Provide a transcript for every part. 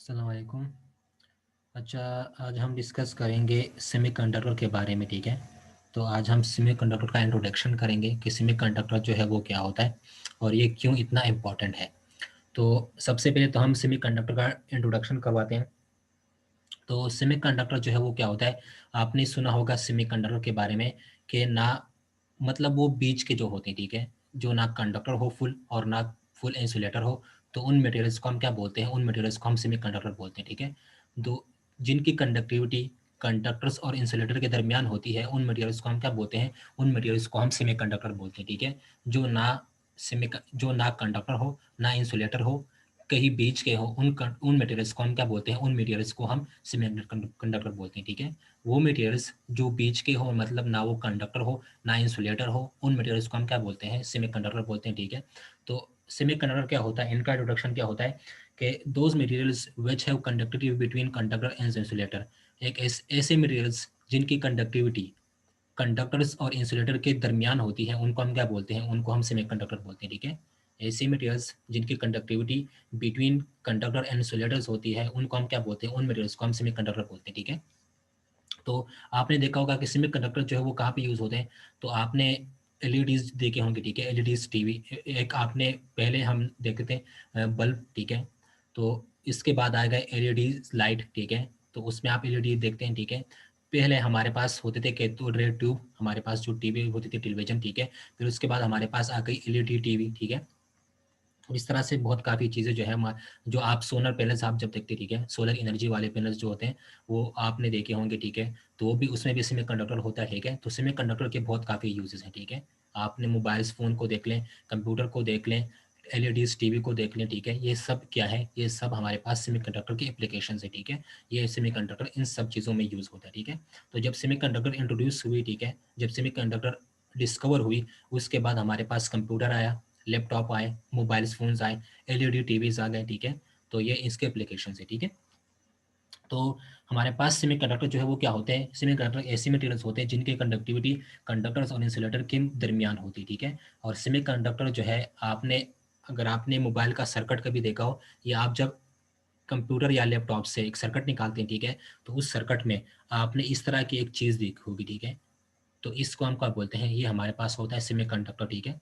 अस्सलाम वालेकुम। अच्छा, आज हम डिस्कस करेंगे सेमीकंडक्टर के बारे में, ठीक है। तो आज हम सेमीकंडक्टर का इंट्रोडक्शन करेंगे कि सेमीकंडक्टर जो है वो क्या होता है और ये क्यों इतना इम्पोर्टेंट है। तो सबसे पहले तो हम सेमीकंडक्टर का इंट्रोडक्शन करवाते हैं। तो सेमीकंडक्टर जो है वो क्या होता है, आपने सुना होगा सेमीकंडक्टर के बारे में कि ना मतलब वो बीच के जो होते हैं, ठीक है, जो ना कंडक्टर हो फुल और ना फुल इंसुलेटर हो, तो उन मटेरियल्स को हम क्या बोलते हैं, उन मटेरियल्स को हम सेमीकंडक्टर बोलते हैं, ठीक है। दो जिनकी कंडक्टिविटी कंडक्टर्स और इंसुलेटर के दरमियान होती है, उन मटेरियल्स को हम क्या बोलते हैं, उन मटेरियल्स को हम सेमीकंडक्टर बोलते हैं, ठीक है। जो ना कंडक्टर हो ना इंसुलेटर हो, कहीं बीच के हो, उन मटेरियल्स को हम क्या बोलते हैं, उन मटेरियल्स को हम सेमीकंडक्टर बोलते हैं, ठीक है। वो मटेरियल्स जो बीच के हो, मतलब ना वो कंडक्टर हो ना इंसुलेटर हो, उन मटेरियल्स को हम क्या बोलते हैं, सेमीकंडक्टर बोलते हैं, ठीक है। तो सेमीकंडक्टर क्या होता है, इनका इंट्रोडक्शन क्या होता है कि those materials which have conductivity between conductor and insulator, एक ऐसे मटेरियल्स जिनकी कंडक्टिविटी कंडक्टर्स और इंसुलेटर के दरमियान होती है, उनको हम क्या बोलते हैं, उनको हम सेमीकंडक्टर बोलते हैं, ठीक है। ऐसे मटेरियल्स जिनकी conductivity between conductor and insulators होती है, उनको हम क्या बोलते हैं, उन मटेरियल्स को हम सेमीकंडक्टर बोलते हैं, ठीक है। तो आपने देखा होगा कि सेमीकंडक्टर जो है वो कहाँ पे यूज़ होते हैं। तो आपने एलईडीज देखे होंगे, ठीक है, एलईडीज टीवी। एक आपने पहले हम देखते थे बल्ब, ठीक है। तो इसके बाद आएगा एलईडी लाइट, ठीक है। तो उसमें आप एलईडी देखते हैं, ठीक है। पहले हमारे पास होते थे कैथोड रे ट्यूब, हमारे पास जो टीवी होती थी, टेलीविजन, ठीक है। फिर उसके बाद हमारे पास आ गई एलईडी टीवी, ठीक है। और इस तरह से बहुत काफ़ी चीज़ें जो है जो आप सोलर पैनल्स आप जब देखते, ठीक है, सोलर एनर्जी वाले पैनल्स जो होते हैं वो आपने देखे होंगे, ठीक है। तो वो भी, उसमें भी सेमीकंडक्टर होता है, ठीक है। तो सेमीकंडक्टर के बहुत काफ़ी यूजेस हैं, ठीक है। आपने मोबाइल्स फ़ोन को देख लें, कंप्यूटर को देख लें, एलईडीज टीवी को देख लें, ठीक है। ये सब क्या है, ये सब हमारे पास सेमीकंडक्टर की एप्लीकेशन है, ठीक है। ये सेमीकंडक्टर इन सब चीज़ों में यूज़ होता है, ठीक है। तो जब सेमीकंडक्टर इंट्रोड्यूस हुई, ठीक है, जब सेमीकंडक्टर डिस्कवर हुई, उसके बाद हमारे पास कंप्यूटर आया, लैपटॉप आए, मोबाइल्स फ़ोन्स आए, एलईडी टीवीज़ आ गए, ठीक है। तो ये इसके एप्लीकेशंस है, ठीक है। तो हमारे पास सेमीकंडक्टर जो है वो क्या होते हैं, सेमीकंडक्टर ऐसे मटेरियल्स होते हैं जिनकी कंडक्टिविटी कंडक्टर्स और इंसुलेटर के दरमियान होती है, ठीक है। और सेमीकंडक्टर जो है, आपने अगर आपने मोबाइल का सर्किट कभी देखा हो, या आप जब कंप्यूटर या लैपटॉप से एक सर्किट निकालते हैं, ठीक है, तो उस सर्किट में आपने इस तरह की एक चीज़ देखी होगी, ठीक है। तो इसको हम क्या बोलते हैं, ये हमारे पास होता है सेमीकंडक्टर, ठीक है।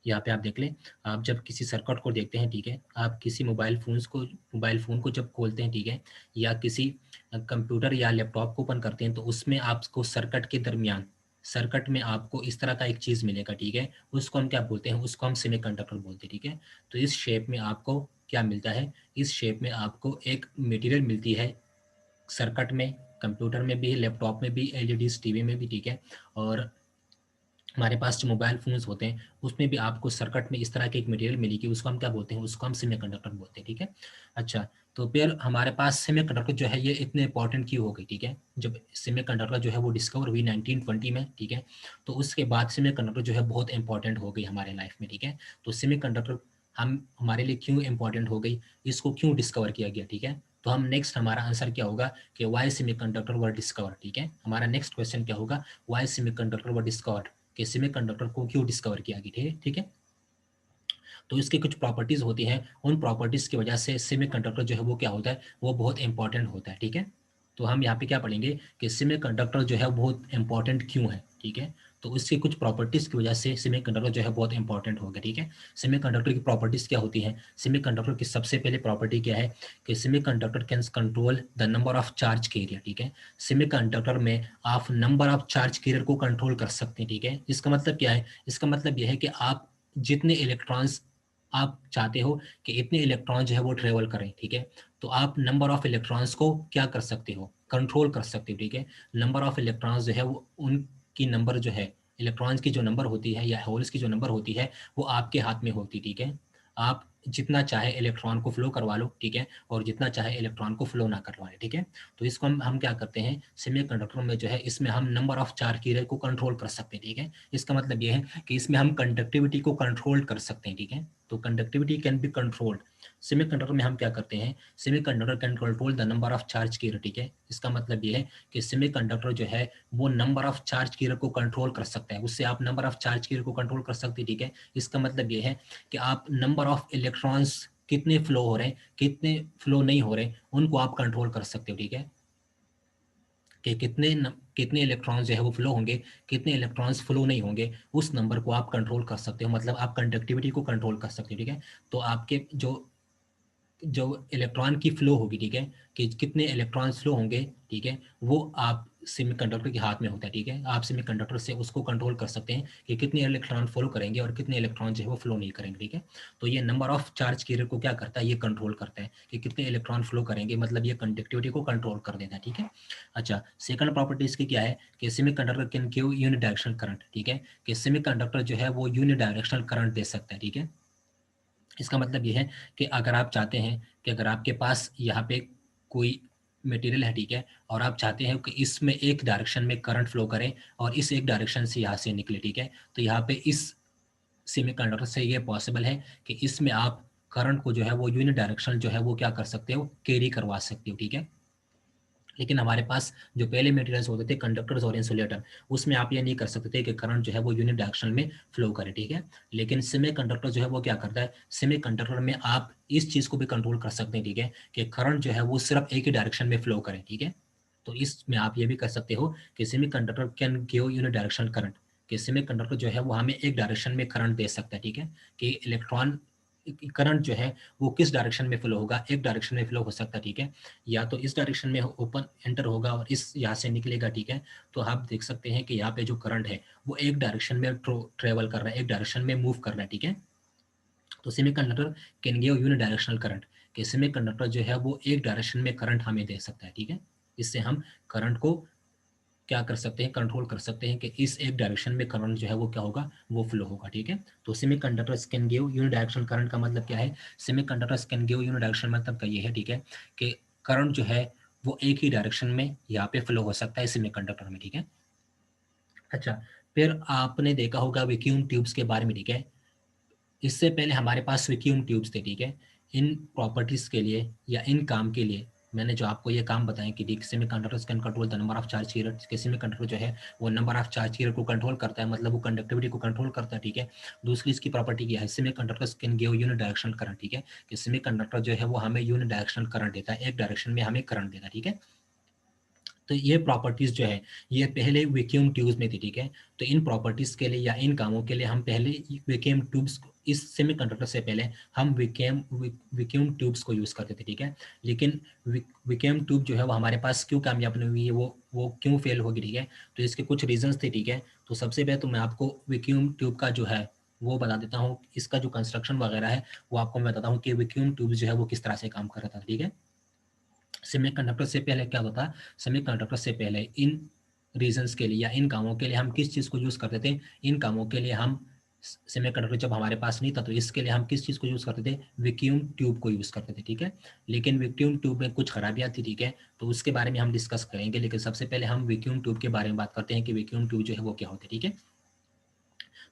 यहाँ पे आप देख लें, आप जब किसी सर्किट को देखते हैं, ठीक है, आप किसी मोबाइल फ़ोन को जब खोलते हैं, ठीक है, या किसी कंप्यूटर या लैपटॉप को ओपन करते हैं, तो उसमें आपको सर्किट में आपको इस तरह का एक चीज़ मिलेगा, ठीक है। उसको हम क्या बोलते हैं, उसको हम सेमीकंडक्टर बोलते हैं, ठीक है। तो इस शेप में आपको क्या मिलता है, इस शेप में आपको एक मटेरियल मिलती है सर्किट में, कंप्यूटर में भी, लैपटॉप में भी, एलईडीज़ टीवी में भी, ठीक है। और हमारे पास जो मोबाइल फ़ोन्स होते हैं, उसमें भी आपको सर्किट में इस तरह की एक मटेरियल मिलेगी, उसको हम क्या बोलते हैं, उसको हम सेमीकंडक्टर बोलते हैं, ठीक है। अच्छा, तो फिर हमारे पास सेमीकंडक्टर जो है ये इतने इंपॉर्टेंट क्यों हो गई, ठीक है। जब सेमीकंडक्टर जो है वो डिस्कवर हुई 1920 में, ठीक है, तो उसके बाद सेमीकंडक्टर जो है बहुत इंपॉर्टेंट हो गई हमारे लाइफ में, ठीक है। तो सेमीकंडक्टर हम हमारे लिए क्यों इंपॉर्टेंट हो गई, इसको क्यों डिस्कवर किया गया, ठीक है। तो हम नेक्स्ट हमारा आंसर क्या होगा कि व्हाई सेमीकंडक्टर वर डिस्कवर, ठीक है। हमारा नेक्स्ट क्वेश्चन क्या होगा, व्हाई सेमीकंडक्टर वर डिस्कवर्ड, कि सेमीकंडक्टर को क्यों डिस्कवर किया गया, ठीक है, ठीक है। तो इसकी कुछ प्रॉपर्टीज होती हैं, उन प्रॉपर्टीज की वजह से सेमीकंडक्टर जो है वो क्या होता है, वो बहुत इंपॉर्टेंट होता है, ठीक है। तो हम यहाँ पे क्या पढ़ेंगे कि सेमीकंडक्टर जो है बहुत इंपॉर्टेंट क्यों है, ठीक है। तो इसकी कुछ प्रॉपर्टीज की वजह से सेमीकंडक्टर जो है बहुत इंपॉर्टेंट हो गया, ठीक है। सेमीकंडक्टर की प्रॉपर्टीज क्या होती हैं, सेमीकंडक्टर की सबसे पहले प्रॉपर्टी क्या है कि semiconductor can control the number of charge carrier, ठीक है। सेमीकंडक्टर में आप नंबर ऑफ चार्ज कैरियर को कंट्रोल कर सकते हैं, ठीक है। इसका मतलब क्या है, इसका मतलब यह है कि आप जितने इलेक्ट्रॉन्स आप चाहते हो कि इतने इलेक्ट्रॉन जो है वो ट्रेवल करें, ठीक है। तो आप नंबर ऑफ इलेक्ट्रॉन्स को क्या कर सकते हो, कंट्रोल कर सकते हो, ठीक है। नंबर ऑफ इलेक्ट्रॉन्स जो है वो उनकी नंबर जो है, इलेक्ट्रॉन्स की जो नंबर होती है या होल्स की जो नंबर होती है, वो आपके हाथ में होती, ठीक है। आप जितना चाहे इलेक्ट्रॉन को फ्लो करवा लो, ठीक है, और जितना चाहे इलेक्ट्रॉन को फ्लो ना करवा ले, ठीक है। तो इसको हम क्या करते हैं, सेमीकंडक्टर में जो है इसमें हम नंबर ऑफ चार्ज कैरियर को कंट्रोल कर सकते हैं, ठीक है। इसका मतलब ये है कि इसमें हम कंडक्टिविटी को कंट्रोल कर सकते हैं, ठीक है। तो conductivity can be controlled. Semiconductor में हम क्या करते हैं, semiconductor can control the number of charge carrier, ठीक है। इसका मतलब ये है कि सेमीकंडक्टर जो है वो नंबर ऑफ चार्ज कैरियर को कंट्रोल कर सकता है, उससे आप नंबर ऑफ चार्ज कैरियर को कंट्रोल कर सकते हैं, ठीक है। इसका मतलब ये है कि आप नंबर ऑफ इलेक्ट्रॉन्स कितने फ्लो हो रहे हैं, कितने फ्लो नहीं हो रहे, उनको आप कंट्रोल कर सकते हो, ठीक है, कि कितने इलेक्ट्रॉन्स जो है वो फ्लो होंगे, कितने इलेक्ट्रॉन्स फ्लो नहीं होंगे, उस नंबर को आप कंट्रोल कर सकते हो, मतलब आप कंडक्टिविटी को कंट्रोल कर सकते हो, ठीक है। तो आपके जो जो इलेक्ट्रॉन की फ्लो होगी, ठीक है, कि कितने इलेक्ट्रॉन्स फ्लो होंगे, ठीक है, वो आप सेमीकंडक्टर के हाथ में होता है, ठीक है। आप सेमीकंडक्टर से उसको कंट्रोल कर सकते हैं कि कितने इलेक्ट्रॉन फ्लो करेंगे और कितने इलेक्ट्रॉन जो है वो फ्लो नहीं करेंगे, ठीक है। तो ये नंबर ऑफ चार्ज कैरियर को क्या करता है, ये कंट्रोल करता है कि कितने इलेक्ट्रॉन फ्लो करेंगे, मतलब ये कंडक्टिविटी को कंट्रोल कर देता है, ठीक है। अच्छा, सेकंड प्रॉपर्टी इसकी क्या है कि semiconductor can give unidirectional current, ठीक है, कि सेमीकंडक्टर जो है वो यूनिडायरेक्शनल करंट दे सकता है, ठीक है। इसका मतलब ये है कि अगर आप चाहते हैं कि अगर आपके पास यहाँ पे कोई मटेरियल है, ठीक है, और आप चाहते हैं कि इसमें एक डायरेक्शन में करंट फ्लो करे और इस एक डायरेक्शन से यहाँ से निकले, ठीक है, तो यहाँ पे इस सेमीकंडक्टर से ये पॉसिबल है कि इसमें आप करंट को जो है वो यूनिडायरेक्शनल जो है वो क्या कर सकते हो, कैरी करवा सकते हो, ठीक है। लेकिन हमारे पास जो पहले मटेरियल्स होते थे, कंडक्टर्स और इंसुलेटर, उसमें आप ये नहीं कर सकते थे कि करंट जो है वो यूनिट डायरेक्शन में फ्लो करे, ठीक है। लेकिन सेमीकंडक्टर जो है वो क्या करता है, सेमीकंडक्टर में आप इस चीज़ को भी कंट्रोल कर सकते हैं, ठीक है, कि करंट जो है वो सिर्फ एक ही डायरेक्शन में फ्लो करे, ठीक है। तो इसमें आप ये भी कर सकते हो कि semiconductor can give unit direction current, कि सेमीकंडक्टर जो है वो हमें एक डायरेक्शन में करंट दे सकता है, ठीक है, कि इलेक्ट्रॉन करंट जो है वो किस डायरेक्शन में फ्लो होगा, एक डायरेक्शन में फ्लो हो सकता है, ठीक है, या तो इस डायरेक्शन में ओपन एंटर होगा और इस यहाँ से निकलेगा, ठीक है। तो आप देख सकते हैं कि यहाँ पे जो करंट है वो एक डायरेक्शन में ट्रेवल कर रहा है, एक डायरेक्शन में मूव कर रहा है, ठीक है। तो semiconductor can give unidirectional current, कि सेमीकंडक्टर जो है वो एक डायरेक्शन में करंट हमें दे सकता है, ठीक है। इससे हम करंट को क्या कर सकते हैं, कंट्रोल कर सकते हैं कि इस एक डायरेक्शन में करंट जो है वो क्या होगा, वो फ्लो होगा, ठीक है। तो semiconductors can give unidirectional current का मतलब क्या है, सेमीकंडक्टर्स कैन गिव यूनिडायरेक्शनल मतलब का ये है, ठीक है, कि करंट जो है वो एक ही डायरेक्शन में यहाँ पे फ्लो हो सकता है सेमीकंडक्टर में, ठीक है। अच्छा, फिर आपने देखा होगा वैक्यूम ट्यूब्स के बारे में, ठीक है। इससे पहले हमारे पास वैक्यूम ट्यूब्स थे, ठीक है। इन प्रॉपर्टीज़ के लिए या इन काम के लिए मैंने जो आपको ये काम बताए कि semiconductors can control the number of charge carrier, कि सेमीकंडक्टर जो है वो नंबर ऑफ चार्ज कैरियर को कंट्रोल करता है, मतलब वो कंडक्टिविटी को कंट्रोल करता है, ठीक है। दूसरी इसकी प्रॉपर्टी क्या है, semiconductors can give unidirectional current, ठीक है, कि सेमीकंडक्टर जो है वो हमें यूनिडायरेक्शनल करंट देता है, एक डायरेक्शन में हमें करंट देता है, ठीक है। तो ये प्रॉपर्टीज़ जो है ये पहले वैक्यूम ट्यूब्स में थी, ठीक है। तो इन प्रॉपर्टीज़ के लिए या इन कामों के लिए हम पहले वैक्यूम ट्यूब्स, इस सेमीकंडक्टर से पहले हम वैक्यूम ट्यूब्स को यूज़ करते थे, ठीक है। लेकिन वैक्यूम ट्यूब जो है वो हमारे पास क्यों कामयाब नहीं हुई है, वो क्यों फेल होगी, ठीक है। तो इसके कुछ रीजंस थे, ठीक है। तो सबसे पहले तो मैं आपको वैक्यूम ट्यूब का जो है वो बता देता हूँ, इसका जो कंस्ट्रक्शन वगैरह है वो आपको मैं बताता हूँ कि वैक्यूम ट्यूब जो है वो किस तरह से काम कर रहा था, ठीक है। सेमीकंडक्टर से पहले क्या होता, सेमीकंडक्टर से पहले इन रीजंस के लिए या इन कामों के लिए हम किस चीज़ को यूज़ करते थे, इन कामों के लिए हम सेमीकंडक्टर जब हमारे पास नहीं था तो इसके लिए हम किस चीज़ को यूज़ करते थे, वैक्यूम ट्यूब को यूज़ करते थे, ठीक है। लेकिन वैक्यूम ट्यूब में कुछ खराबियाँ थी, ठीक है, तो उसके बारे में हम डिस्कस करेंगे। लेकिन सबसे पहले हम वैक्यूम ट्यूब के बारे में बात करते हैं कि वैक्यूम ट्यूब जो है वो क्या होता है, ठीक है।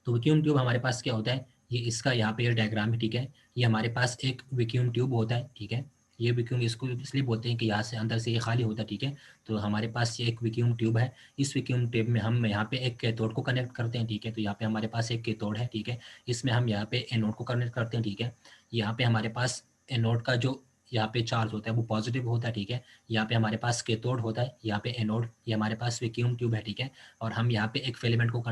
तो वैक्यूम ट्यूब हमारे पास क्या होता है, ये इसका यहाँ पे ये डायग्राम है, ठीक है। ये हमारे पास एक वैक्यूम ट्यूब होता है, ठीक है। ये वैक्यूम इसको इसलिए बोलते हैं कि यहाँ से अंदर से ये खाली होता है, ठीक है। तो हमारे पास ये एक वैक्यूम ट्यूब है। इस वैक्यूम ट्यूब में हम यहाँ पे एक कैथोड को कनेक्ट करते हैं, ठीक है। तो यहाँ पे हमारे पास एक कैथोड है, ठीक है। इसमें हम यहाँ पे एनोड को कनेक्ट करते हैं, ठीक है। यहाँ पे हमारे पास एनोड का जो यहाँ पे चार्ज होता है वो पॉजिटिव होता है, ठीक है। यहाँ पे हमारे पास कैथोड होता है, यहाँ पे एनोड, ये हमारे पास वैक्यूम ट्यूब है, ठीक है। और हम यहाँ पे एक फिलामेंट को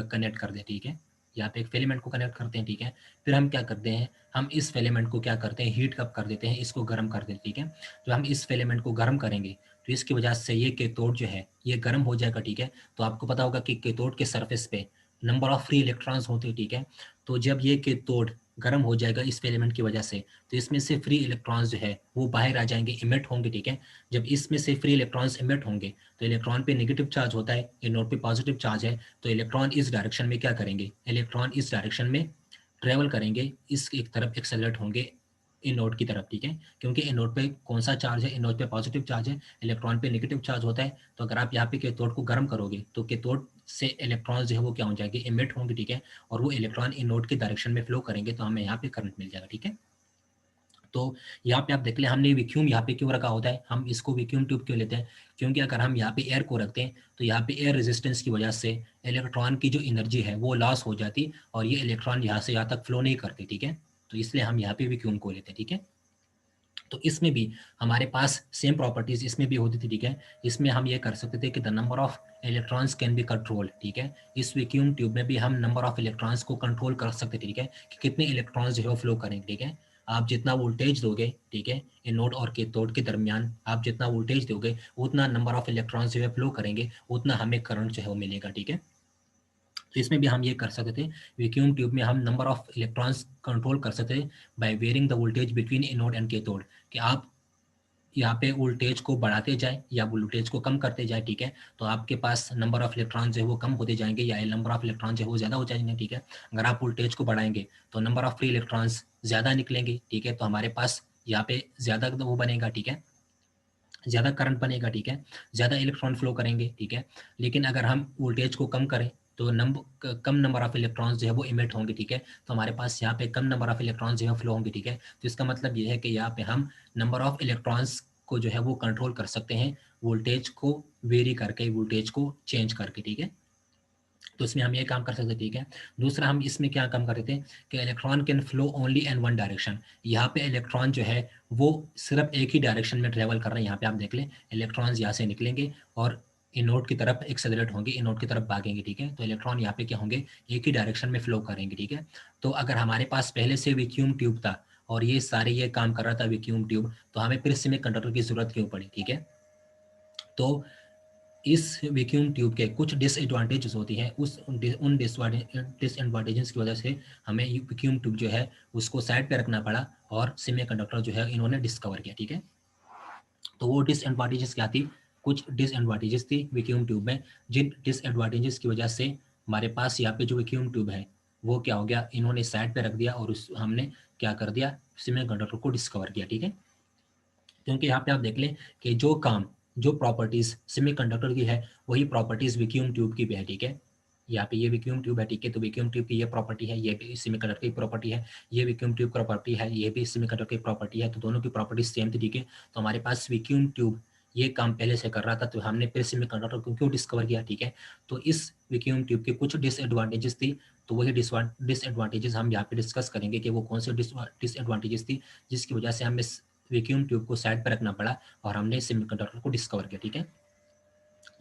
कनेक्ट कर दें, ठीक है। यहाँ पे एक फिलामेंट को कनेक्ट करते हैं, ठीक है। फिर हम क्या करते हैं, हम इस फिलामेंट को क्या करते हैं, हीट अप कर देते हैं, इसको गर्म कर देते हैं, ठीक है। जो हम इस फिलामेंट को गर्म करेंगे तो इसकी वजह से ये कैथोड जो है ये गर्म हो जाएगा, ठीक है। तो आपको पता होगा कि कैथोड के सरफेस पे नंबर ऑफ फ्री इलेक्ट्रॉन्स होते हैं, ठीक है। तो जब ये कैथोड गर्म हो जाएगा इस फिलामेंट की वजह से, तो इसमें से फ्री इलेक्ट्रॉन्स जो है वो बाहर आ जाएंगे, इमिट होंगे, ठीक है। जब इसमें से फ्री इलेक्ट्रॉन्स इमिट होंगे तो इलेक्ट्रॉन पे नेगेटिव चार्ज होता है, एनोड पे पॉजिटिव चार्ज है, तो इलेक्ट्रॉन इस डायरेक्शन में क्या करेंगे, इलेक्ट्रॉन इस डायरेक्शन में ट्रेवल करेंगे, इस एक तरफ एक्सेलरेट होंगे एनोड की तरफ, ठीक है। क्योंकि एनोड पे कौन सा चार्ज है, एनोड पे पॉजिटिव चार्ज है, इलेक्ट्रॉन पे नेगेटिव चार्ज होता है। तो अगर आप यहाँ पे कैथोड को गर्म करोगे तो कैथोड से इलेक्ट्रॉन्स जो है वो क्या हो जाएंगे, इमिट होंगे, ठीक है। और वो इलेक्ट्रॉन एनोड के डायरेक्शन में फ्लो करेंगे तो हमें यहाँ पे करंट मिल जाएगा, ठीक है। तो यहाँ पे आप देख लें हमने वैक्यूम यहाँ पे क्यों रखा होता है, हम इसको वैक्यूम ट्यूब क्यों लेते हैं, क्योंकि अगर हम यहाँ पे एयर को रखते हैं तो यहाँ पे एयर रेजिस्टेंस की वजह से इलेक्ट्रॉन की जो एनर्जी है वो लॉस हो जाती और ये इलेक्ट्रॉन यहाँ से यहाँ तक फ्लो नहीं करते, ठीक है। तो इसलिए हम यहाँ पे वैक्यूम को लेते हैं, ठीक है। तो इसमें भी हमारे पास सेम प्रॉपर्टीज इसमें भी होती थी, ठीक है। इसमें हम ये कर सकते थे कि the number of electrons can be control, ठीक है। इस वैक्यूम ट्यूब में भी हम नंबर ऑफ इलेक्ट्रॉन्स को कंट्रोल कर सकते थे, ठीक है, कि कितने इलेक्ट्रॉन्स जो है फ्लो करेंगे, ठीक है। आप जितना वोल्टेज दोगे, ठीक है, एनोड और कैथोड के दरमियान आप जितना वोल्टेज दोगे उतना नंबर ऑफ इलेक्ट्रॉन्स जो है फ्लो करेंगे, उतना हमें करंट जो है वो मिलेगा, ठीक है। तो इसमें भी हम ये कर सकते थे, वैक्यूम ट्यूब में हम नंबर ऑफ इलेक्ट्रॉन्स कंट्रोल कर सकते थे by varying the voltage between anode and cathode, कि आप यहाँ पे वोल्टेज को बढ़ाते जाए या वोल्टेज को कम करते जाए, ठीक है। तो आपके पास नंबर ऑफ इलेक्ट्रॉन जो है वो कम होते जाएंगे या नंबर ऑफ इलेक्ट्रॉन जो है वो ज़्यादा हो जाएंगे, ठीक है। अगर आप वोल्टेज को बढ़ाएंगे तो नंबर ऑफ फ्री इलेक्ट्रॉन्स ज़्यादा निकलेंगे, ठीक है। तो हमारे पास यहाँ पे ज़्यादा वो बनेगा, ठीक है, ज़्यादा करंट बनेगा, ठीक है, ज़्यादा इलेक्ट्रॉन फ्लो करेंगे, ठीक है। लेकिन अगर हम वोल्टेज को कम करें तो कम नंबर ऑफ इलेक्ट्रॉन्स जो है वो इमिट होंगे, ठीक है। तो हमारे पास यहाँ पे कम नंबर ऑफ इलेक्ट्रॉन्स जो है फ्लो होंगे, ठीक है। तो इसका मतलब ये है कि यहाँ पे हम नंबर ऑफ इलेक्ट्रॉन्स को जो है वो कंट्रोल कर सकते हैं, वोल्टेज को वेरी करके, वोल्टेज को चेंज करके, ठीक है। तो इसमें हम ये काम कर सकते हैं, ठीक है। दूसरा हम इसमें क्या काम करते थे कि electron can flow only in one direction. यहाँ पे इलेक्ट्रॉन जो है वो सिर्फ एक ही डायरेक्शन में ट्रेवल कर रहे हैं। यहाँ पे आप देख लें, इलेक्ट्रॉन्स यहाँ से निकलेंगे और इनोड की तरफ एक्सेलरेट होंगे, इनोड की तरफ भागेंगे, ठीक है। तो इलेक्ट्रॉन यहाँ पे क्या होंगे, एक ही डायरेक्शन में फ्लो करेंगे, ठीक है। तो अगर हमारे पास पहले से वैक्यूम ट्यूब था और ये सारे ये काम कर रहा था वैक्यूम ट्यूब, तो हमें फिर सेमीकंडक्टर की जरूरत क्यों पड़ी, ठीक है। तो इस वैक्यूम ट्यूब के कुछ डिसएडवांटेजेस होती हैं, उन डिसएडवांटेजेस की वजह से हमें ये वैक्यूम ट्यूब जो है उसको साइड पे रखना पड़ा और सेमीकंडक्टर जो है इन्होंने डिस्कवर किया, ठीक है। तो वो डिसएडवांटेजेस क्या थी, कुछ डिसएडवांटेजेस थी वैक्यूम ट्यूब में, जिन डिसएडवांटेजेस की वजह से हमारे पास यहाँ पे जो वैक्यूम ट्यूब है वो क्या हो गया, इन्होंने साइड पे रख दिया और उस हमने क्या कर दिया, सेमीकंडक्टर को डिस्कवर किया, ठीक है। क्योंकि यहाँ पे आप देख लें कि जो काम, जो प्रॉपर्टीज सेमीकंडक्टर की है वही प्रॉपर्टीज वैक्यूम ट्यूब की भी है, ठीक है। यहाँ पे ये वैक्यूम ट्यूब है, ठीक है। तो वैक्यूम ट्यूब की ये प्रॉपर्टी है, ये भी सेमीकंडक्टर की प्रॉपर्टी है, ये वैक्यूम ट्यूब की प्रॉपर्टी है, ये भी सेमीकंडक्टर की प्रॉपर्टी है। तो दोनों की प्रॉपर्टी सेम थी, ठीक है। तो हमारे पास वैक्यूम ट्यूब ये काम पहले से कर रहा था, तो हमने फिर सेमीकंडक्टर को क्यों डिस्कवर किया, ठीक है। तो इस वैक्यूम ट्यूब के कुछ डिसएडवांटेजेस थी, तो वही डिसएडवांटेजेस हम यहाँ पे डिस्कस करेंगे कि वो कौन से डिसएडवांटेजेस थी जिसकी वजह से हमें वैक्यूम ट्यूब को साइड पर रखना पड़ा और हमने सेमीकंडक्टर को डिस्कवर किया, ठीक है।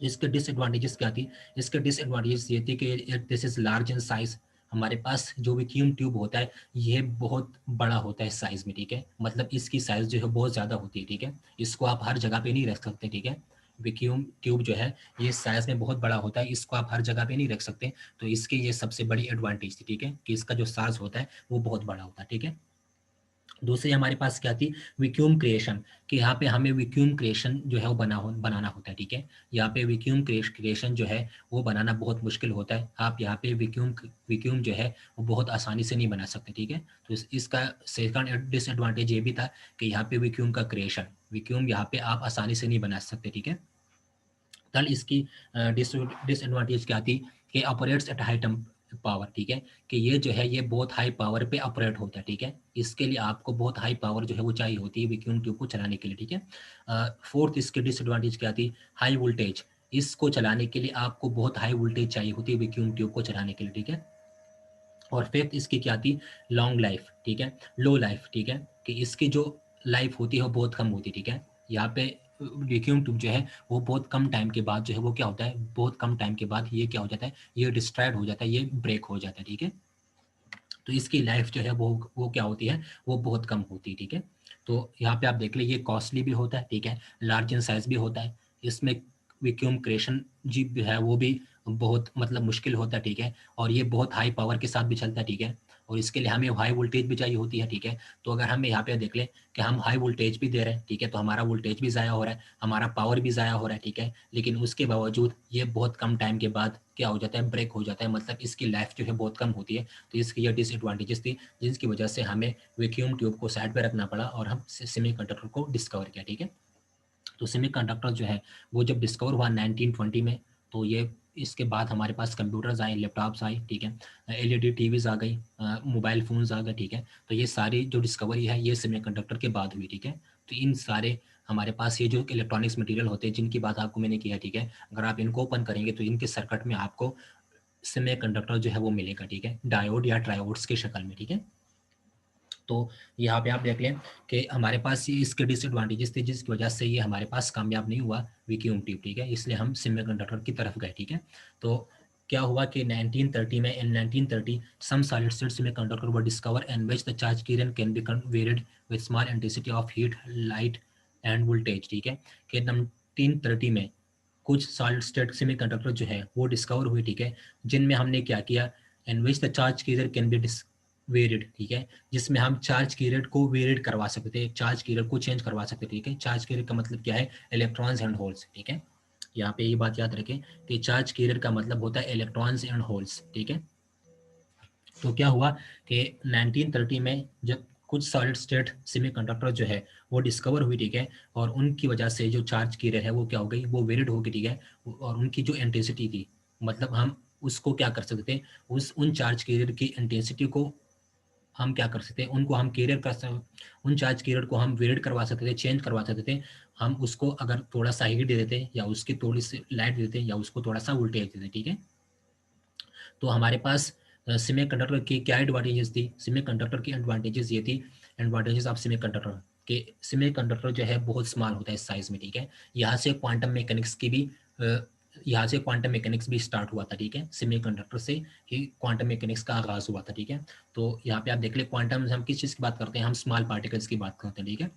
इसके डिसएडवांटेजेस क्या थी, इसके डिसएडवांटेजेस ये थी कि this is large in size. हमारे पास जो वैक्यूम ट्यूब होता है ये बहुत बड़ा होता है साइज में, ठीक है। मतलब इसकी साइज जो है बहुत ज़्यादा होती है, ठीक है। इसको आप हर जगह पे नहीं रख सकते, ठीक है। वैक्यूम ट्यूब जो है ये साइज में बहुत बड़ा होता है, इसको आप हर जगह पे नहीं रख सकते। तो इसकी ये सबसे बड़ी एडवांटेज थी, ठीक है, कि इसका जो साइज होता है वो बहुत बड़ा होता है, ठीक है। दूसरी हमारे पास क्या थी, वैक्यूम क्रिएशन, कि यहाँ पे हमें वैक्यूम क्रिएशन जो है वो बनाना होता है, ठीक है। यहाँ पे वैक्यूम क्रिएशन जो है वो बनाना बहुत मुश्किल होता है। आप यहाँ पे वैक्यूम जो है वो बहुत आसानी से नहीं बना सकते, ठीक है। तो इसका सेकंड डिसएडवांटेज ये भी था कि यहाँ पे वैक्यूम का क्रिएशन, वैक्यूम यहाँ पे आप आसानी से नहीं बना सकते, ठीक है। कल इसकी डिसएडवांटेज क्या थी कि ऑपरेट्स एट हाई पावर, ठीक है, कि ये जो है ये बहुत हाई पावर पे ऑपरेट होता है, ठीक है। इसके लिए आपको बहुत हाई पावर जो है वो चाहिए होती है वैक्यूम ट्यूब को चलाने के लिए, ठीक है। फोर्थ इसकी डिसएडवांटेज क्या थी, हाई वोल्टेज। इसको चलाने के लिए आपको बहुत हाई वोल्टेज चाहिए होती है वैक्यूम ट्यूब को चलाने के लिए, ठीक है। और फिफ्थ इसकी क्या थी, लॉन्ग लाइफ, ठीक है, लो लाइफ, ठीक है, कि इसकी जो लाइफ होती है वो बहुत कम होती है, ठीक है। यहाँ पे वैक्यूम ट्यूब जो है वो बहुत कम टाइम के बाद जो है वो क्या होता है, बहुत कम टाइम के बाद ये क्या हो जाता है, ये डिस्ट्रॉयड हो जाता है, ये ब्रेक हो जाता है, ठीक है। तो इसकी लाइफ जो है वो क्या होती है, वो बहुत कम होती है, ठीक है। तो यहाँ पे आप देख लीजिए ये कॉस्टली भी होता है, ठीक है, लार्ज इन साइज भी होता है। इसमें वैक्यूम क्रिएशन जी भी है वो भी बहुत मतलब मुश्किल होता है, ठीक है। और ये बहुत हाई पावर के साथ भी चलता है, ठीक है। और इसके लिए हमें हाई वोल्टेज भी चाहिए होती है, ठीक है। तो अगर हम यहाँ पे देख लें कि हम हाई वोल्टेज भी दे रहे हैं, ठीक है, तो हमारा वोल्टेज भी ज़ाया हो रहा है, हमारा पावर भी ज़ाया हो रहा है, ठीक है। लेकिन उसके बावजूद ये बहुत कम टाइम के बाद क्या हो जाता है, ब्रेक हो जाता है, मतलब इसकी लाइफ जो है बहुत कम होती है। तो इसकी ये डिसएडवांटेजेस थी जिसकी वजह से हमें वैक्यूम ट्यूब को साइड पे रखना पड़ा और हम सेमीकंडक्टर को डिस्कवर किया, ठीक है। तो सेमीकंडक्टर जो है वो जब डिस्कवर हुआ 1920 में, तो ये इसके बाद हमारे पास कंप्यूटर्स आए, लैपटॉप्स आए, ठीक है, एलईडी टीवीज आ गई, मोबाइल फोन्स आ गए, ठीक है। तो ये सारी जो डिस्कवरी है ये सेमीकंडक्टर के बाद हुई, ठीक है। तो इन सारे हमारे पास ये जो इलेक्ट्रॉनिक्स मटेरियल होते हैं जिनकी बात आपको मैंने किया, ठीक है, अगर आप इनको ओपन करेंगे तो इनके सर्किट में आपको सेमीकंडक्टर जो है वो मिलेगा, ठीक है, डायोड या ट्रायोड्स की शक्ल में, ठीक है। तो यहाँ पे आप देख लें कि हमारे पास ये इसके डिसएडवांटेजेस थे जिसकी वजह से ये हमारे पास कामयाब नहीं हुआ वैक्यूम ट्यूब, ठीक है, इसलिए हम सेमीकंडक्टर की तरफ गए, ठीक है। तो क्या हुआ कि 1930 में, in 1930 some solid state semiconductor were discover in which the charge carrier can be varied with small intensity of heat, light and voltage, ठीक है। कि 1930 में कुछ सॉलिड स्टेट सेमीकंडक्टर जो है वो डिस्कवर हुए, ठीक है, जिनमें हमने क्या किया, in which the charge carrier can be varied, ठीक है, जिसमें हम चार्ज कैरियर को वेरिड करवा सकते थे, चार्ज कैरियर को चेंज करवा सकते थे, ठीक है। चार्ज कैरियर का मतलब क्या है, इलेक्ट्रॉन्स एंड होल्स, ठीक है। यहाँ पे ये बात याद रखें कि चार्ज कैरियर का मतलब होता है इलेक्ट्रॉन्स एंड होल्स, ठीक है। तो क्या हुआ कि 1930 में जब कुछ सॉलिड स्टेट सेमीकंडक्टर जो है वो डिस्कवर हुई, ठीक है, और उनकी वजह से जो चार्ज कैरियर है वो क्या हो गई, वो वेरिड हो गई, ठीक है। और उनकी जो इंटेंसिटी थी, मतलब हम उसको क्या कर सकते थे, उन चार्ज कैरियर की इंटेंसिटी को हम क्या कर सकते हैं, उनको हम कैरियर कर सकते, उन चार्ज कैरियर को हम वेरिड करवा सकते थे, चेंज करवा सकते थे। हम उसको अगर थोड़ा सा हीट दे देते या उसकी थोड़ी सी लाइट दे देते या उसको थोड़ा सा वोल्टेज देते, ठीक है। तो हमारे पास सेमीकंडक्टर की क्या एडवांटेजेस थी, सेमीकंडक्टर की एडवांटेजेस ये थी, एडवांटेजेस ऑफ सेमीकंडक्टर के सेमीकंडक्टर जो है बहुत स्मॉल होता है साइज में, ठीक है। यहाँ से क्वांटम मैकेनिक्स की भी यहाँ से क्वांटम मैकेनिक्स भी स्टार्ट हुआ था, ठीक है, सेमीकंडक्टर से ही क्वांटम मैकेनिक्स का आगाज हुआ था, ठीक है। तो यहाँ पे आप देख ले, क्वांटम हम किस चीज़ की बात करते हैं, हम स्मॉल पार्टिकल्स की बात करते हैं, ठीक है।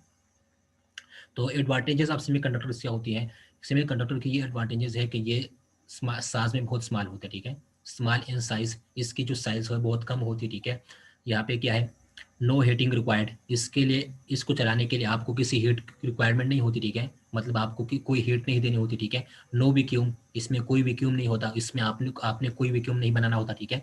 तो एडवांटेजेस ऑफ सेमीकंडक्टर्स क्या होती है, सेमीकंडक्टर की ये एडवांटेजेस है कि ये साइज में बहुत स्मॉल होता है, ठीक है, स्मॉल इन साइज, इसकी जो साइज है बहुत कम होती है, ठीक है। यहाँ पे क्या है, नो हीटिंग रिक्वायर्ड, इसके लिए, इसको चलाने के लिए आपको किसी हीट रिक्वायरमेंट नहीं होती, ठीक है, मतलब आपको कोई हीट नहीं देनी होती, ठीक है। नो वैक्यूम, इसमें कोई वैक्यूम नहीं होता, इसमें आपने कोई वैक्यूम नहीं बनाना होता, ठीक है।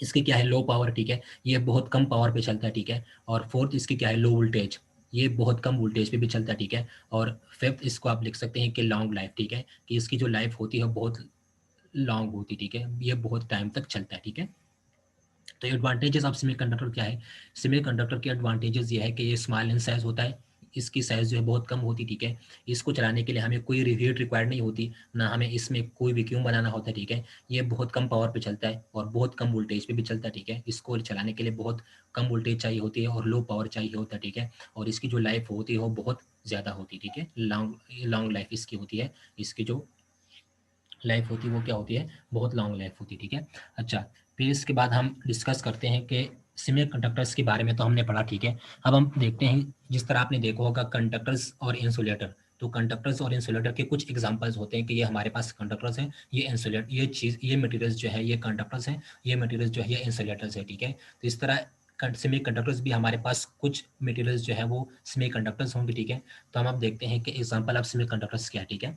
इसकी क्या है, लो पावर, ठीक है, ये बहुत कम पावर पे चलता है, ठीक है। और फोर्थ इसकी क्या है, लो वोल्टेज, ये बहुत कम वोल्टेज पे भी चलता है, ठीक है। और फिफ्थ इसको आप लिख सकते हैं कि लॉन्ग लाइफ, ठीक है, कि इसकी जो लाइफ होती है बहुत लॉन्ग होती है, ठीक है, ये बहुत टाइम तक चलता है, ठीक है। तो एडवांटेजेस ऑफ सेमीकंडक्टर क्या है, सेमीकंडक्टर के एडवांटेजेस ये है कि ये स्मॉल इन साइज होता है, इसकी साइज जो है बहुत कम होती, ठीक है। इसको चलाने के लिए हमें कोई हीट रिक्वायर्ड नहीं होती, ना हमें इसमें कोई वैक्यूम बनाना होता है, ठीक है। ये बहुत कम पावर पे चलता है और बहुत कम वोल्टेज पे भी चलता है, ठीक है। इसको चलाने के लिए बहुत कम वोल्टेज चाहिए होती है और लो पावर चाहिए होता है, ठीक है। और इसकी जो लाइफ होती है वो बहुत ज़्यादा होती है, ठीक है, लॉन्ग लॉन्ग लाइफ इसकी होती है, इसकी जो लाइफ होती है वो क्या होती है, बहुत लॉन्ग लाइफ होती है, ठीक है। अच्छा, फिर इसके बाद हम डिस्कस करते हैं कि सेमीकंडक्टर्स के बारे में तो हमने पढ़ा, ठीक है। अब हम देखते हैं, जिस तरह आपने देखा होगा कंडक्टर्स और इंसुलेटर, तो कंडक्टर्स और इंसुलेटर के कुछ एग्जांपल्स होते हैं कि ये हमारे पास कंडक्टर्स हैं, ये इंसुलेट, ये चीज़, ये मटेरियल्स जो है ये कंडक्टर्स हैं, ये मटेरियल्स जो है ये इंसुलेटर्स है, ठीक है। तो इस तरह सेमी कंडक्टर्स भी हमारे पास कुछ मटेरियल्स जो है वो सेमी कंडक्टर्स होंगे, ठीक है। तो हम अब देखते हैं कि एग्जाम्पल ऑफ सेमी कंडक्टर्स क्या है, ठीक है।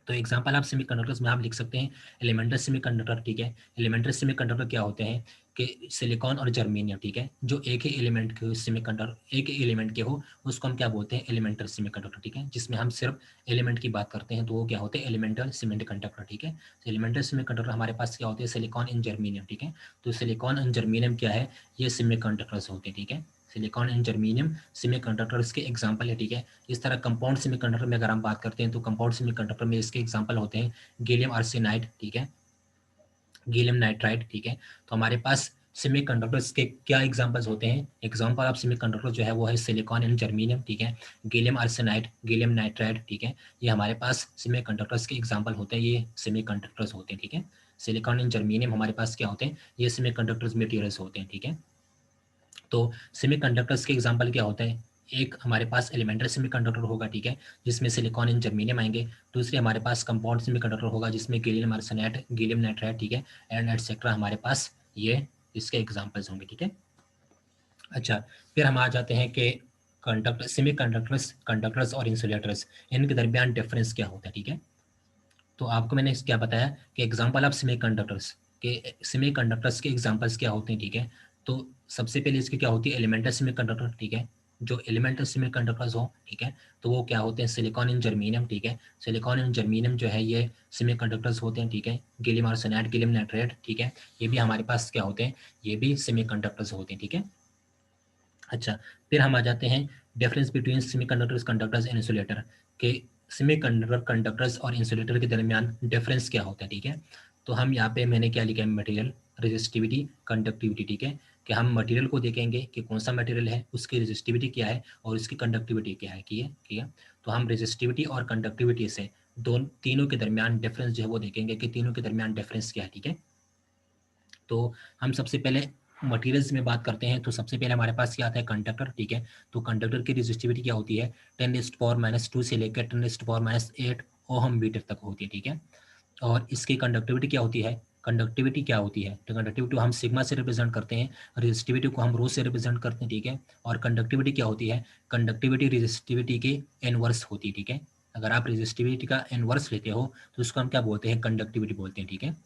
तो एग्जांपल आप सेमीकंडक्टर्स में आप लिख सकते हैं एलिमेंटल सेमीकंडक्टर, ठीक है। एलिमेंटल सेमीकंडक्टर क्या होते हैं कि सिलिकॉन और जर्मेनियम, ठीक है, जो एक ही एलिमेंट के सेमीकंडक्टर, एक ही एलिमेंट के हो उसको हम क्या बोलते हैं, एलिमेंटल सेमीकंडक्टर, ठीक है। जिसमें हम सिर्फ एलिमेंट की बात करते हैं तो वो क्या होते हैं, एलिमेंटल सेमीकंडक्टर, ठीक है। तो एलिमेंटल सेमीकंडक्टर हमारे पास क्या होते हैं, सिलिकॉन एंड जर्मेनियम, ठीक है। तो सिलिकॉन एंड जर्मेनियम क्या है, ये सेमीकंडक्टर्स होते हैं, ठीक है। सिलिकॉन एंड जर्मेनियम सेमीकंडक्टर्स के एग्जांपल है, ठीक है। इस तरह कंपाउंड सेमीकंडक्टर में अगर हम बात करते हैं तो कंपाउंड सेमीकंडक्टर में इसके एग्जांपल होते हैं गैलियम आर्सेनाइड, ठीक है, गैलियम नाइट्राइड, ठीक है। तो हमारे पास सेमीकंडक्टर्स के क्या एग्जांपल्स होते हैं, एग्जांपल ऑफ सेमीकंडक्टर जो है वो है सिलिकॉन एंड जर्मेनियम, ठीक है, गैलियम आर्सेनाइड, गैलियम नाइट्राइड, ठीक है। ये हमारे पास सेमीकंडक्टर्स के एग्जांपल होते हैं, ये सेमीकंडक्टर्स होते हैं, ठीक है। सिलिकॉन एंड जर्मेनियम हमारे पास क्या होते हैं, ये सेमीकंडक्टर्स मटेरियल्स होते हैं, ठीक है। तो सेमीकंडक्टर्स के एग्जांपल क्या होते हैं, एक हमारे पास एलिमेंटल सेमीकंडक्टर होगा, ठीक है, जिसमें सिलिकॉन एंड जर्मेनियम आएंगे। दूसरे हमारे पास कंपाउंड सेमीकंडक्टर होगा जिसमें गैलियम आर्सेनाइड, गैलियम नाइट्राइड, ठीक है, एंड एटसेट्रा हमारे पास ये इसके एग्जांपल्स होंगे, ठीक है। अच्छा, फिर हम आ जाते हैं कि कंडक्टर सेमीकंडक्टर्स, कंडक्टर्स और इंसुलेटर्स, इनके दरमियान डिफरेंस क्या होता है, ठीक है। तो आपको मैंने क्या बताया कि एग्जांपल ऑफ सेमीकंडक्टर्स के, सेमीकंडक्टर्स के एग्जांपल्स क्या होते हैं, ठीक है। तो सबसे पहले इसकी क्या होती है, एलिमेंटल सेमीकंडक्टर, ठीक है, जो एलिमेंटल सेमीकंडक्टर्स हो, ठीक है, तो वो क्या होते हैं, सिलिकॉन एंड जर्मेनियम, ठीक है। सिलिकॉन एंड जर्मेनियम जो है ये सेमीकंडक्टर्स होते हैं, ठीक है। गैलियम आर्सेनाइड, गैलियम नाइट्राइड, ठीक है, ये भी हमारे पास क्या होते हैं, ये भी सेमीकंडक्टर्स होते हैं, ठीक है। अच्छा, फिर हम आ जाते हैं difference between semiconductors, conductors and insulator के, सेमीकंडक्टर, कंडक्टर्स और इंसुलेटर के दरमियान डिफरेंस क्या होता है, ठीक है। तो हम यहाँ पे मैंने क्या लिखा है, मटेरियल, रेजिस्टिविटी, कंडक्टिविटी, ठीक है। कि हम मटेरियल को देखेंगे कि कौन सा मटेरियल है, उसकी रेजिस्टिविटी क्या है और उसकी कंडक्टिविटी क्या है, ठीक है। तो हम रेजिस्टिविटी और कंडक्टिविटी से तीनों के दरमियान डिफरेंस जो है वो देखेंगे कि तीनों के दरमियान डिफरेंस क्या है, ठीक है। तो हम सबसे पहले मटेरियल्स में बात करते हैं, तो सबसे पहले हमारे पास क्या आता है, कंडक्टर, ठीक है। तो कंडक्टर की रेजिस्टिविटी क्या होती है, 10⁻² से लेकर 10⁻8 ओहम मीटर तक होती है, ठीक है। और इसकी कंडक्टिविटी क्या होती है, कंडक्टिविटी क्या होती है, तो कंडक्टिविटी हम सिग्मा से रिप्रेजेंट करते हैं, रेजिस्टिविटी को हम रो से रिप्रेजेंट करते हैं, ठीक है। और कंडक्टिविटी क्या होती है, कंडक्टिविटी रेजिस्टिविटी के इनवर्स होती है, ठीक है। अगर आप रेजिस्टिविटी का इनवर्स लेते हो तो उसको हम क्या बोलते हैं, कंडक्टिविटी बोलते हैं, ठीक है।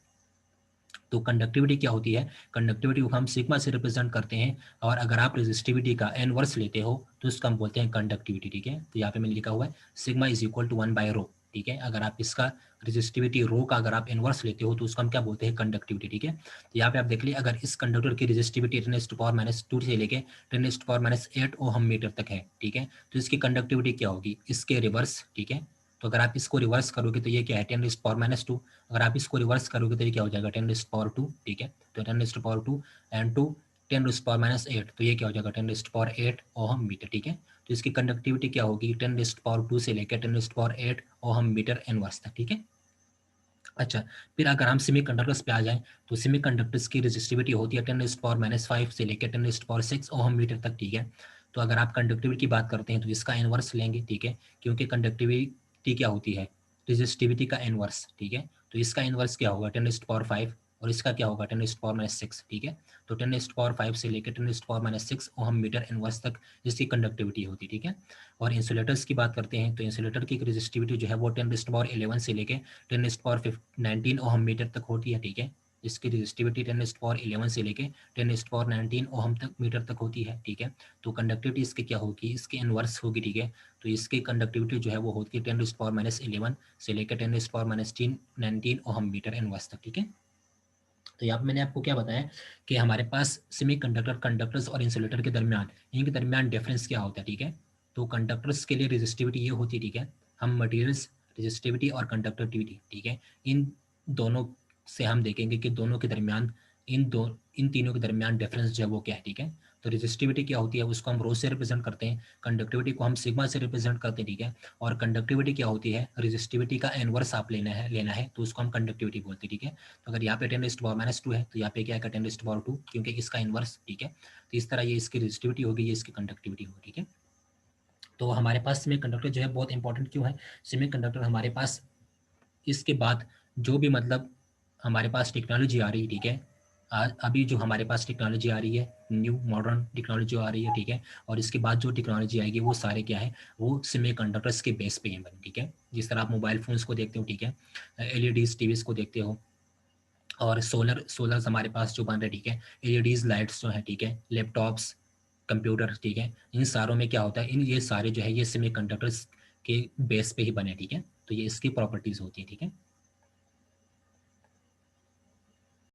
तो कंडक्टिविटी क्या होती है, कंडक्टिविटी को हम सिग्मा से रिप्रेजेंट करते हैं, और अगर आप रेजिस्टिविटी का इनवर्स लेते हो तो इसको हम बोलते हैं कंडक्टिविटी, ठीक है। तो यहाँ पे मैंने लिखा हुआ है सिग्मा इज इक्वल टू 1/ρ, ठीक है। अगर आप इसका रेजिस्टिविटी रो का अगर आप इनवर्स लेते हो तो उसको हम क्या बोलते हैं, कंडक्टिविटी, ठीक है। तो यहाँ पे आप देख लीजिए, अगर इस कंडक्टर की रेजिस्टिविटी 10⁻² से लेके 10⁻8 ओहम मीटर तक है, ठीक है, तो इसकी कंडक्टिविटी क्या होगी, इसके रिवर्स, ठीक है। तो अगर आप इसको रिवर्स करोगे तो ये क्या है, 10⁻², अगर आप इसको रिवर्स करोगे तो ये क्या हो जाएगा, 10⁻², ठीक है। तो 10⁻² एंड टू 10⁻8, तो ये क्या हो जाएगा, 10⁻8 ओहम मीटर, ठीक है। तो इसकी कंडक्टिविटी क्या होगी, 10⁻² से लेकर 10⁻8 ओहम मीटर इनवर्स तक, ठीक है। अच्छा, फिर अगर हम सेमीकंडक्टर्स पे आ जाएं तो सेमीकंडक्टर्स की रेजिस्टिविटी होती है 10⁻5 से लेकर 10⁻6 ओहम मीटर तक, ठीक है। तो अगर आप कंडक्टिविटी की बात करते हैं तो इसका इनवर्स लेंगे, ठीक है, क्योंकि कंडक्टिविटी क्या होती है, रेजिस्टिविटी का इनवर्स, ठीक है। तो इसका इनवर्स क्या होगा, 10⁻5, और इसका क्या होगा, 10⁻6, ठीक है। तो 10⁻5 से लेकर 10⁻6 ओहम मीटर इनवर्स तक इसकी कंडक्टिविटी होती है, ठीक है। और इंसुलेटर्स की बात करते हैं तो इंसुलेटर की रेजिस्टिविटी जो है वो 10⁻11 से लेकर 10⁻19 ओहम मीटर तक होती है, ठीक है। इसकी रेजिस्टिविटी 10⁻11 से लेके 10⁻19 ओहम तक मीटर तक होती है, ठीक है। तो कंडक्टिविटी इसकी क्या होगी, इसकी इनवर्स होगी, ठीक है। तो इसकी कंडक्टिविटी जो है वो होती है 10⁻11 से लेकर 10⁻19 ओहम मीटर इनवर्स तक, ठीक है। तो यहाँ पे मैंने आपको क्या बताया कि हमारे पास सेमीकंडक्टर, कंडक्टर्स और इंसुलेटर के दरमियान, इनके दरमियान डिफरेंस क्या होता है, ठीक है। तो कंडक्टर्स के लिए रेजिस्टिविटी ये होती है, ठीक है। हम मटेरियल्स रेजिस्टिविटी और कंडक्टिविटी, ठीक है, इन दोनों से हम देखेंगे कि दोनों के दरमियान इन तीनों के दरमियान डिफरेंस जो है वो क्या है, ठीक है। तो रेजिस्टिविटी क्या होती है, उसको हम रो से रिप्रेजेंट करते हैं, कंडक्टिविटी को हम सिग्मा से रिप्रेजेंट करते हैं, ठीक है। और कंडक्टिविटी क्या होती है, रेजिस्टिविटी का इनवर्स आप लेना है तो उसको हम कंडक्टिविटी बोलते हैं, ठीक है। तो अगर यहाँ पे 10⁻2 है तो यहाँ पे क्या है, 10⁻2, क्योंकि इसका इनवर्स, ठीक है। तो इस तरह ये इसकी रेजिस्टिविटी होगी, ये इसकी कंडक्टिविटी होगी, ठीक है। तो हमारे पास सेमीकंडक्टर जो है बहुत इंपॉर्टेंट क्यों है, सेमीकंडक्टर हमारे पास इसके बाद जो भी मतलब हमारे पास टेक्नोलॉजी आ रही है, ठीक है। आज अभी जो हमारे पास टेक्नोलॉजी आ रही है, न्यू मॉडर्न टेक्नोलॉजी जो आ रही है, ठीक है, और इसके बाद जो टेक्नोलॉजी आएगी वो सारे क्या है, वो सेमीकंडक्टर्स के बेस पे ही बने, ठीक है। जिस तरह आप मोबाइल फोन्स को देखते हो, ठीक है, एलईडीज टीवीज को देखते हो, और सोलर्स हमारे पास जो बन रहे, ठीक है, एलईडीज लाइट्स जो है, ठीक है, लैपटॉप्स, कंप्यूटर, ठीक है, इन सारों में क्या होता है, ये सारे जो है ये सेमीकंडक्टर्स के बेस पे ही बने, ठीक है। तो ये इसकी प्रॉपर्टीज होती है, ठीक है।